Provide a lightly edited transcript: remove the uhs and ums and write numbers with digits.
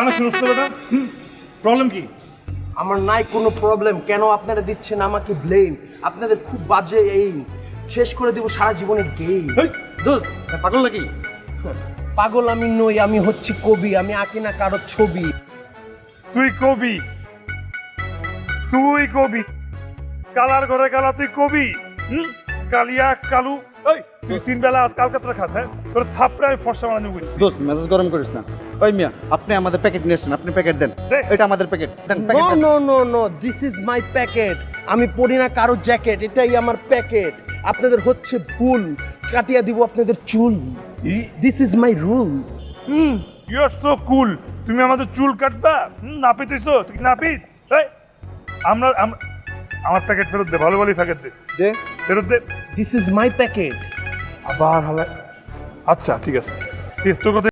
Connection উঠতে হবে না। প্রবলেম কি? আমার নাই কোনো প্রবলেম, কেন আপনারা দিচ্ছেন আমাকে ব্লেম? আপনাদের খুব বাজে এইম, শেষ করে দেব সারা জীবনের গেম। দোস্ত পাগল নাকি? পাগল আমি নই, আমি হচ্ছি কবি, আমি আঁকি না কারো ছবি। তুই কবি, তুই কবি, কালার ঘরে কালা, তুই কবি। কালিয়া কালু, ওই তুই 3 বেলা কালকাতা খাস, হ্যাঁ? তোর থাপড়ে আমি ফর্সা বানানো বলছি। দোস্ত মেজাজ গরম করিস না। ওই মিয়া, আপনি আমাদের প্যাকেট নিয়ে আসেন, আপনি প্যাকেট দেন। দে। এটা আমাদের প্যাকেট দেন, নো প্যাকেট দেন। No no no, this is my packet. আমি পরি না কারো জ্যাকেট, এটাই আমার প্যাকেট। আপনাদের হচ্ছে ভুল, কাটিয়ে দিব আপনাদের চুল। This is my rule. You are so cool. তুমি আমাদের চুল কাটবা? নাপিত হইছো? তুই কি নাপিত? এই, আমার প্যাকেট ফেরত দে, ভালো ভালো প্যাকেট দে, দে। ফেরত দে। This is my packet. আবার হবে। আচ্ছা ঠিক আছে, তোর কথা